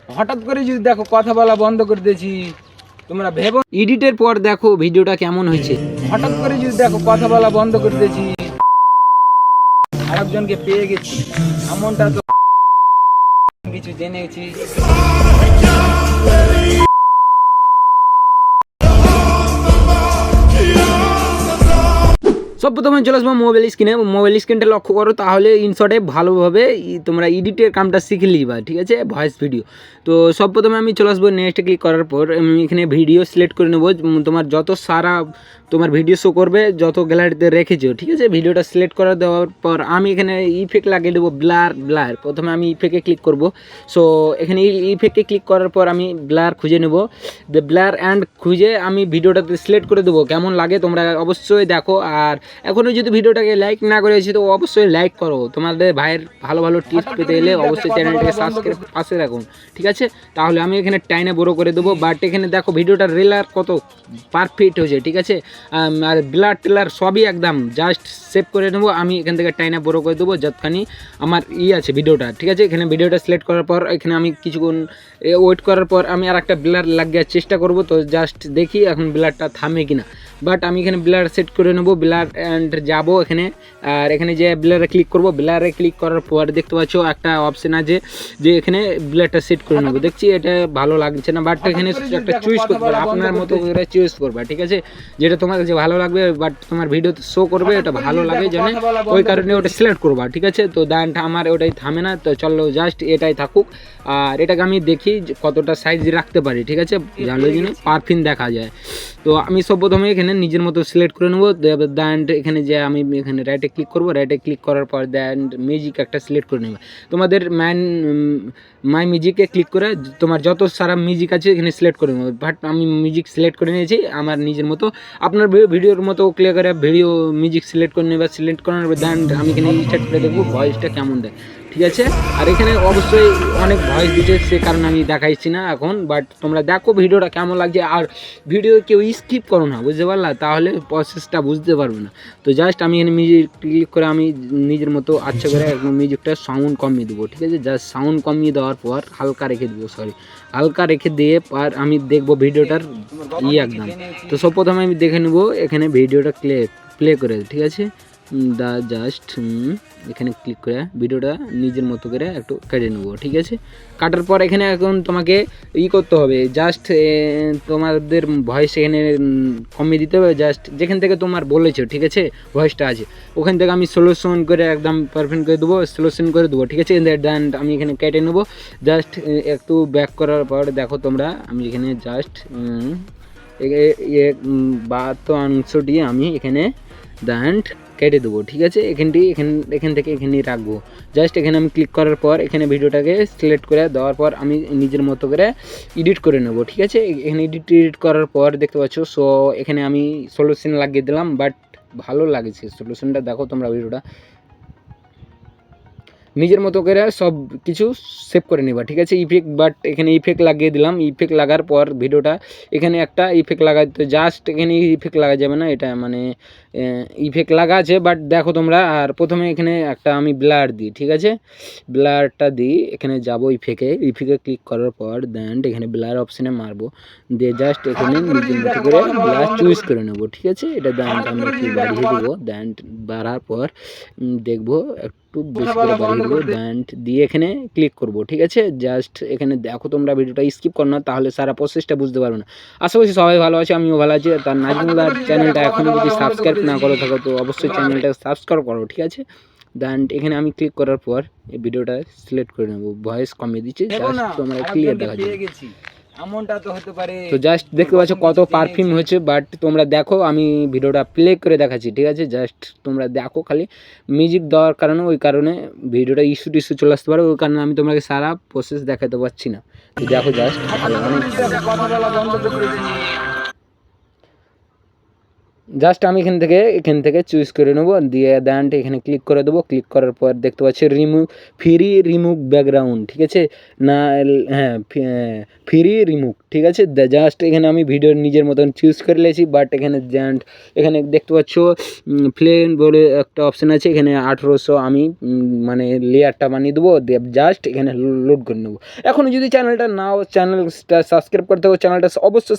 হঠাৎ করে যদি দেখো কথা বলা বন্ধ করে দিয়েছি, তোমরা ভেবো এডিটের পর দেখো ভিডিওটা কেমন হয়েছে। হঠাৎ করে যদি দেখো কথা বলা বন্ধ করে দিয়েছি, আরেকজনকে পেয়ে গেছি, এমনটা তো কিছু জেনেছি। সব প্রথমে চলে আসবো মোবাইল স্ক্রিনটা লক্ষ্য করো, তাহলে ইনশটে ভালোভাবে তোমরা এডিটের কামটা শিখে নিবা, ঠিক আছে, ভয়েস ভিডিও। তো সব প্রথমে আমি চলে আসবো নেক্সটে ক্লিক করার পর আমি এখানে ভিডিও সিলেক্ট করে নেবো। তোমার যত সারা তোমার ভিডিও শো করবে, যত গ্যালারিতে রেখেছো, ঠিক আছে, ভিডিওটা সিলেক্ট করে দেওয়ার পর আমি এখানে ইফেক্ট লাগিয়ে দেবো ব্লার। প্রথমে আমি ইফেক্টে ক্লিক করব। সো এখানে ইফেক্টে ক্লিক করার পর আমি ব্লার খুঁজে নেব, ব্লার অ্যান্ড খুঁজে আমি ভিডিওটাতে সিলেক্ট করে দেবো। কেমন লাগে তোমরা অবশ্যই দেখো। আর এখনও যদি ভিডিওটাকে লাইক না করেছি তো অবশ্যই লাইক করো। তোমাদের ভাইয়ের ভালো ভালো টিপস পেতে এলে অবশ্যই চ্যানেলটাকে সাবস্ক্রাইব পাশে রাখুন, ঠিক আছে। তাহলে আমি এখানে টাইনে বড় করে দেবো। বাট এখানে দেখো ভিডিওটার রেলার কত পারফেক্ট হয়েছে, ঠিক আছে। আর ব্লার টেলার সবই একদম জাস্ট সেভ করে নেবো। আমি এখান থেকে টাইনে বড় করে দেবো যতখানি আমার আছে ভিডিওটা, ঠিক আছে। এখানে ভিডিওটা সিলেক্ট করার পর এখানে আমি কিছুক্ষণ ওয়েট করার পর আমি আর একটা ব্লার লাগার চেষ্টা করব। তো জাস্ট দেখি এখন ব্লারটা থামে কিনা। বাট আমি এখানে ব্লার সেট করে নেবো, ব্লার অ্যান্ড যাবো এখানে। আর এখানে যে ব্লারে ক্লিক করব, ব্লারে ক্লিক করার পর দেখতে পাচ্ছ একটা অপশন আছে যে এখানে ব্লারটা সেট করে নেবো। দেখছি এটা ভালো লাগছে না, বাট এখানে একটা চুজ করতে পারবে, আপনার মতো করে চুজ করবে, ঠিক আছে, যেটা তোমার কাছে ভালো লাগবে। বাট তোমার ভিডিওতে শো করবে এটা ভালো লাগে জানে, ওই কারণে ওটা সিলেক্ট করবা, ঠিক আছে। তো দানটা আমার ওটাই থামে না, তো চলো জাস্ট এটাই থাকুক। আর এটাকে আমি দেখি কতটা সাইজ রাখতে পারি, ঠিক আছে, ভালো জিনিস পারফিন দেখা যায়। তো আমি সব প্রথমে এখানে নিজের মতো সিলেক্ট করে নেবো। দেন এখানে যে আমি এখানে রাইটে ক্লিক করবো, রাইটে ক্লিক করার পর দেন মিউজিক একটা সিলেক্ট করে নেবো। তোমাদের মাই মিউজিকে ক্লিক করে তোমার যত সারা মিউজিক আছে এখানে সিলেক্ট করে নেবো। বাট আমি মিউজিক সিলেক্ট করে নিয়েছি আমার নিজের মতো। আপনার ভিডিওর মতো ক্লিক করে ভিডিও মিউজিক সিলেক্ট করে নেবে, সিলেক্ট করে নেবে। দেন আমি এখানে স্টার্ট করে দেখবো ভয়েসটা কেমন দেয়, ঠিক আছে। আর এখানে অবশ্যই অনেক ভয়েস দিচ্ছে, সে কারণে আমি দেখাইছি না এখন। বাট তোমরা দেখো ভিডিওটা কেমন লাগছে। আর ভিডিও কেউ স্কিপ করো না, বুঝতে পারলা, তাহলে প্রসেসটা বুঝতে পারবে না। তো জাস্ট আমি এখানে মিউজিক ক্লিক করে আমি নিজের মতো আচ্ছা করে একদম মিউজিকটা সাউন্ড কমিয়ে দেবো, ঠিক আছে। জাস্ট সাউন্ড কমিয়ে দেওয়ার পর হালকা রেখে দেবো, হালকা রেখে দিয়ে আর আমি দেখবো ভিডিওটার একদম। তো সব প্রথমে আমি দেখে নেবো এখানে ভিডিওটা প্লে করে, ঠিক আছে। জাস্ট এখানে ক্লিক করে ভিডিওটা নিজের মতো করে একটু কেটে নেবো, ঠিক আছে। কাটার পর এখানে এখন তোমাকে করতে হবে, জাস্ট তোমাদের ভয়েস এখানে কমিয়ে দিতে হবে। জাস্ট যেখান থেকে তোমার বলেছো, ঠিক আছে, ভয়েসটা আছে ওখান থেকে আমি সলিউশন করে একদম পারফেক্ট করে দেবো, সলিউশন করে দেবো, ঠিক আছে। দেন আমি এখানে কেটে নেবো। জাস্ট একটু ব্যাক করার পর দেখো তোমরা আমি এখানে জাস্ট বাহাত্তর অংশটি আমি এখানে দেন কেটে দেবো, ঠিক আছে। এখান থেকে এখানে রাখবো। জাস্ট এখানে আমি ক্লিক করার পর এখানে ভিডিওটাকে সিলেক্ট করে দেওয়ার পর আমি নিজের মতো করে এডিট করে নেবো, ঠিক আছে। এখানে এডিট করার পর দেখতে পাচ্ছ। সো এখানে আমি সলিউশন লাগিয়ে দিলাম, বাট ভালো লাগছে সলিউশনটা, দেখো তোমরা ভিডিওটা নিজের মতো করে সব কিছু সেভ করে নেবা, ঠিক আছে। ইফেক্ট, বাট এখানে ইফেক্ট লাগিয়ে দিলাম। ইফেক্ট লাগার পর ভিডিওটা এখানে একটা ইফেক্ট লাগাতে, জাস্ট এখানে ইফেক্ট লাগা যাবে না, এটা মানে ইফেক্ট লাগা আছে, বাট দেখো তোমরা। আর প্রথমে এখানে একটা আমি ব্লার দিই, ঠিক আছে, ব্লারটা দিই। এখানে যাবো ইফেক্টে ক্লিক করার পর দেন এখানে ব্লার অপশানে মারবো, দিয়ে জাস্ট এখানে নিজের মতো করে ব্লার চুজ করে নেবো, ঠিক আছে। এটা দেন আমি একটু বাড়িয়ে দেবো। দেন বাড়ার পর দেখবো একটু বেশি করে বাড়িয়ে দেবো। দেন দিয়ে এখানে ক্লিক করবো, ঠিক আছে। জাস্ট এখানে দেখো তোমরা ভিডিওটা স্কিপ করো না, তাহলে সারা প্রসেসটা বুঝতে পারবে না। আশা করছি সবাই ভালো আছে, আমিও ভালো আছি। তার নাজমুল্লাহর চ্যানেলটা এখনও যদি সাবস্ক্রাইব না করে থাকো তো অবশ্যই চ্যানেলটা সাবস্ক্রাইব করো, ঠিক আছে। দেন এখানে আমি ক্লিক করার পর এই ভিডিওটা সিলেক্ট করে নেবো, ভয়েস কমিয়ে দিচ্ছি, জাস্ট তোমরা ক্লিয়ার দেখা যাবে। এমনটা তো হতে পারে। তো জাস্ট দেখতে পাচ্ছ কত পারফিউম হয়েছে। বাট তোমরা দেখো আমি ভিডিওটা প্লে করে দেখাচ্ছি, ঠিক আছে। জাস্ট তোমরা দেখো, খালি মিউজিক দেওয়ার কারণে ওই কারণে ভিডিওটা ইস্যু চলে আসতে পারে, ওই কারণে আমি তোমাকে সারা প্রসেস দেখাতে পারছি না। তো দেখো জাস্ট কথা বলা বন্ধ করে জাস্ট আমি এখান থেকে চুজ করে নেবো, দিয়ে দেন এখানে ক্লিক করে দেবো। ক্লিক করার পর দেখতে পাচ্ছি রিমুভ ব্যাকগ্রাউন্ড, ঠিক আছে না, হ্যাঁ ফ্রি রিমুভ, ঠিক আছে। জাস্ট এখানে আমি ভিডিও নিজের মতন চুজ করে নিয়েছি, বাট এখানে দেখতে পাচ্ছ প্লেন বলে একটা অপশান আছে, এখানে 1800 আমি মানে লেয়ারটা বানিয়ে দেবো, দিয়ে জাস্ট এখানে লোড করে নেবো। এখনও যদি চ্যানেলটা সাবস্ক্রাইব করতে হবে, চ্যানেলটা অবশ্যই